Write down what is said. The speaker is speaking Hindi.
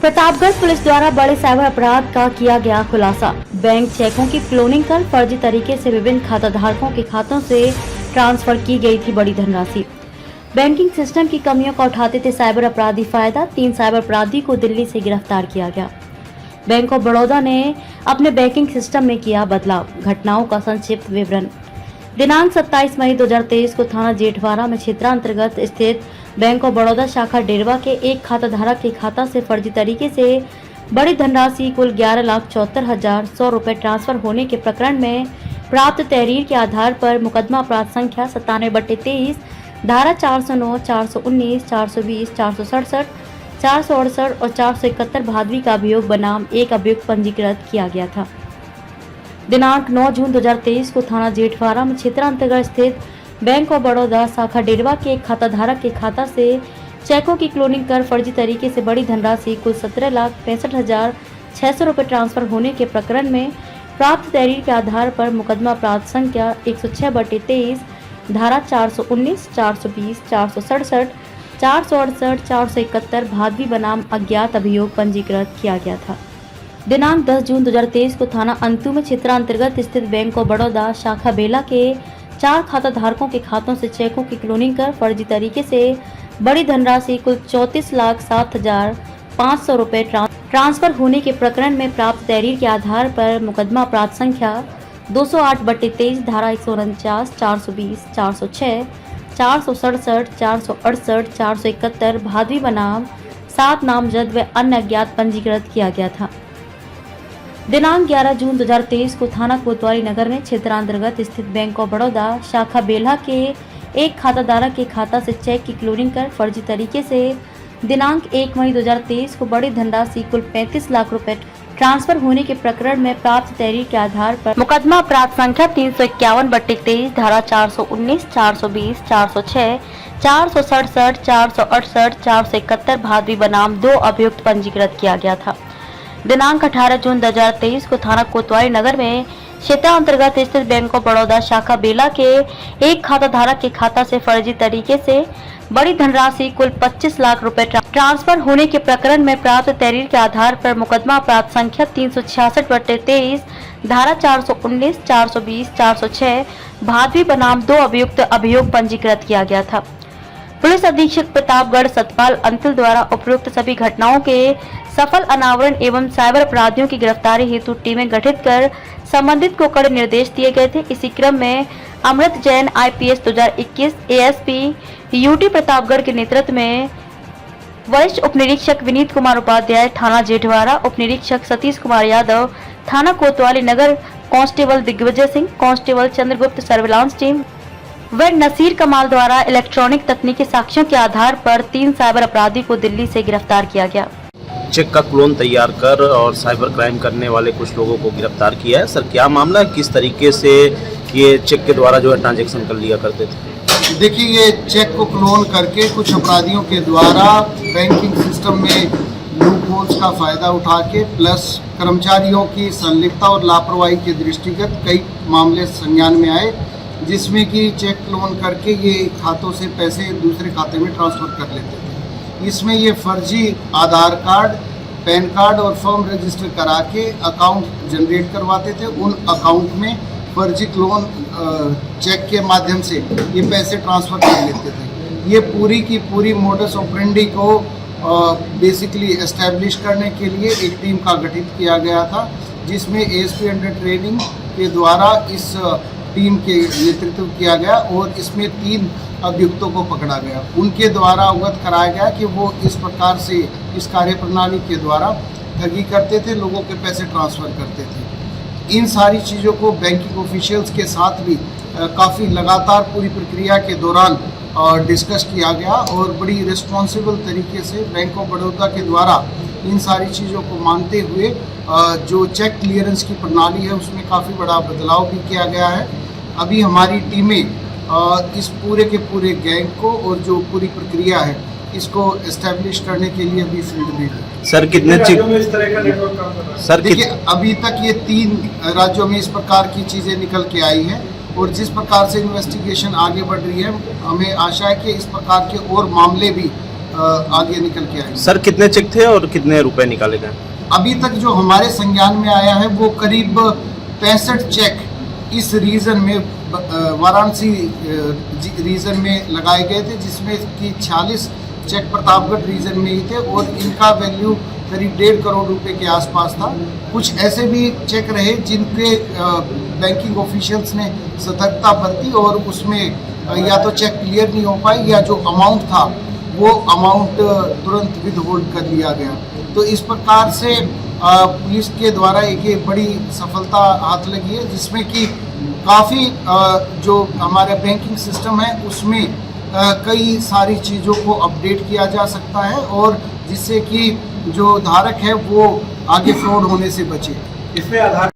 प्रतापगढ़ पुलिस द्वारा बड़े साइबर अपराध का किया गया खुलासा। बैंक चेकों की क्लोनिंग कर फर्जी तरीके से विभिन्न खाता धारकों के खातों से ट्रांसफर की गई थी बड़ी धनराशि। बैंकिंग सिस्टम की कमियों का उठाते थे साइबर अपराधी फायदा। 3 साइबर अपराधी को दिल्ली से गिरफ्तार किया गया। बैंक ऑफ बड़ौदा ने अपने बैंकिंग सिस्टम में किया बदलाव। घटनाओं का संक्षिप्त विवरण। दिनांक 27 मई 2023 को थाना जेठवाड़ा में क्षेत्रांतर्गत स्थित बैंक ऑफ बड़ौदा शाखा डेरवा के एक खाता धारक के खाता से फर्जी तरीके से बड़ी धनराशि कुल 11,74,100 रुपए ट्रांसफर होने के प्रकरण में प्राप्त तहरीर के आधार पर मुकदमा अपराध संख्या 97/23 धारा 409, 419, 420, 467, 468 और 471 भादवी का अभियोग बनाम एक अभियुक्त पंजीकृत किया गया था। दिनांक 9 जून 2023 को थाना जेठवाड़ा में क्षेत्रांतर्गत स्थित बैंक ऑफ बड़ौदा शाखा डेरवा के एक खाता धारक के खाता से चेकों की क्लोनिंग कर फर्जी तरीके से बड़ी धनराशि कुल 17,65,600 रुपए ट्रांसफर होने के प्रकरण में प्राप्त तहरीर के आधार पर मुकदमा अपराध संख्या 106/23 धारा 419, 420, 467, 468, 471 भादवी बनाम अज्ञात अभियोग पंजीकृत किया गया था। दिनांक 10 जून 2023 को थाना अंतु में क्षेत्रांतर्गत स्थित बैंक ऑफ बड़ौदा शाखा बेला के 4 खाता धारकों के खातों से चेकों की क्लोनिंग कर फर्जी तरीके से बड़ी धनराशि कुल 34,07,500 रुपए ट्रांसफर होने के प्रकरण में प्राप्त तहरीर के आधार पर मुकदमा अपराध संख्या 208/23 धारा 149, 420, 406, 467, 468, 471 भादवी बनाम 7 नामजद व अन्य अज्ञात पंजीकृत किया गया था। दिनांक 11 जून 2023 को थाना कोतवाली नगर में क्षेत्रांतर्गत स्थित बैंक ऑफ बड़ौदा शाखा बेला के एक खाता धारक के खाता से चेक की क्लोनिंग कर फर्जी तरीके से दिनांक 1 मई 2023 को बड़ी धनराशि कुल 35 लाख रुपए ट्रांसफर होने के प्रकरण में प्राप्त तहरीर के आधार पर मुकदमा अपराध संख्या 351/23 धारा 419, 420, 406, 467, 468, 471 भादवी बनाम 2 अभियुक्त पंजीकृत किया गया था। दिनांक 18 जून 2023 को थाना कोतवाली नगर में क्षेत्रांतर्गत स्थित बैंक ऑफ बड़ौदा शाखा बेला के एक खाता धारक के खाता से फर्जी तरीके से बड़ी धनराशि कुल 25 लाख रुपए ट्रांसफर होने के प्रकरण में प्राप्त तहरीर के आधार पर मुकदमा अपराध संख्या 366/23 धारा 419, 420, 406 भादवी बनाम 2 अभियुक्त अभियोग पंजीकृत किया गया था। पुलिस अधीक्षक प्रतापगढ़ सतपाल अंतिल द्वारा उपरोक्त सभी घटनाओं के सफल अनावरण एवं साइबर अपराधियों की गिरफ्तारी हेतु टीमें गठित कर संबंधित को कड़े निर्देश दिए गए थे। इसी क्रम में अमृत Jain IPS 2021 ASP UT Pratapgarh के नेतृत्व में वरिष्ठ उप निरीक्षक विनीत कुमार उपाध्याय थाना जेठवाड़ा, उप निरीक्षक सतीश कुमार यादव थाना Kotwali Nagar, constable Digvijay Singh, constable Chandragupta surveillance team व नसीर कमाल द्वारा इलेक्ट्रॉनिक तकनीकी साक्ष्यों के आधार पर 3 साइबर अपराधी को दिल्ली से गिरफ्तार किया गया। चेक का क्लोन तैयार कर और साइबर क्राइम करने वाले कुछ लोगों को गिरफ्तार किया है। सर, क्या मामला है? किस तरीके से ये चेक के द्वारा जो है ट्रांजैक्शन कर लिया करते थे? देखिए, ये चेक को क्लोन करके कुछ अपराधियों के द्वारा बैंकिंग सिस्टम में लूप होल्स का फायदा उठा के प्लस कर्मचारियों की संलिप्तता और लापरवाही के दृष्टिगत कई मामले संज्ञान में आए, जिसमें कि चेक क्लोन करके ये खातों से पैसे दूसरे खाते में ट्रांसफ़र कर लेते थे। इसमें ये फर्जी आधार कार्ड, पैन कार्ड और फर्म रजिस्टर करा के अकाउंट जनरेट करवाते थे। उन अकाउंट में फर्जी क्लोन चेक के माध्यम से ये पैसे ट्रांसफ़र कर लेते थे। ये पूरी की पूरी मोडस ऑपरेंडी को बेसिकली एस्टैब्लिश करने के लिए एक टीम का गठित किया गया था, जिसमें ASP अंडर ट्रेनिंग के द्वारा इस टीम के नेतृत्व किया गया और इसमें 3 अभियुक्तों को पकड़ा गया। उनके द्वारा अवगत कराया गया कि वो इस प्रकार से इस कार्यप्रणाली के द्वारा ठगी करते थे, लोगों के पैसे ट्रांसफ़र करते थे। इन सारी चीज़ों को बैंकिंग ऑफिशियल्स के साथ भी काफ़ी लगातार पूरी प्रक्रिया के दौरान डिस्कस किया गया और बड़ी रिस्पॉन्सिबल तरीके से बैंक ऑफ बड़ौदा के द्वारा इन सारी चीज़ों को मानते हुए जो चेक क्लियरेंस की प्रणाली है उसमें काफ़ी बड़ा बदलाव भी किया गया है। अभी हमारी टीमें इस पूरे के पूरे गैंग को और जो पूरी प्रक्रिया है इसको एस्टैब्लिश करने के लिए अभी फील्ड में है। सर, कितने राज्यों में इस तरह का नेटवर्क काम कर रहा है? सर, देखिए, अभी तक ये 3 राज्यों में इस प्रकार की चीज़ें निकल के आई हैं और जिस प्रकार से इन्वेस्टिगेशन आगे बढ़ रही है, हमें आशा है कि इस प्रकार के और मामले भी आगे निकल के आएंगे। सर कितने चेक थे और कितने रुपए निकाले गए? अभी तक जो हमारे संज्ञान में आया है वो करीब 65 चेक इस रीजन में वाराणसी रीजन में लगाए गए थे, जिसमें कि 46 चेक प्रतापगढ़ रीजन में ही थे और इनका वैल्यू करीब 1.5 करोड़ रुपए के आसपास था। कुछ ऐसे भी चेक रहे जिनके बैंकिंग ऑफिशियल्स ने सतर्कता बरती और उसमें या तो चेक क्लियर नहीं हो पाए या जो अमाउंट था वो अमाउंट तुरंत विदहोल्ड कर लिया गया। तो इस प्रकार से पुलिस के द्वारा एक बड़ी सफलता हाथ लगी है, जिसमें कि काफ़ी जो हमारा बैंकिंग सिस्टम है उसमें कई सारी चीज़ों को अपडेट किया जा सकता है और जिससे कि जो धारक है वो आगे फ्रॉड होने से बचे। इसमें आधार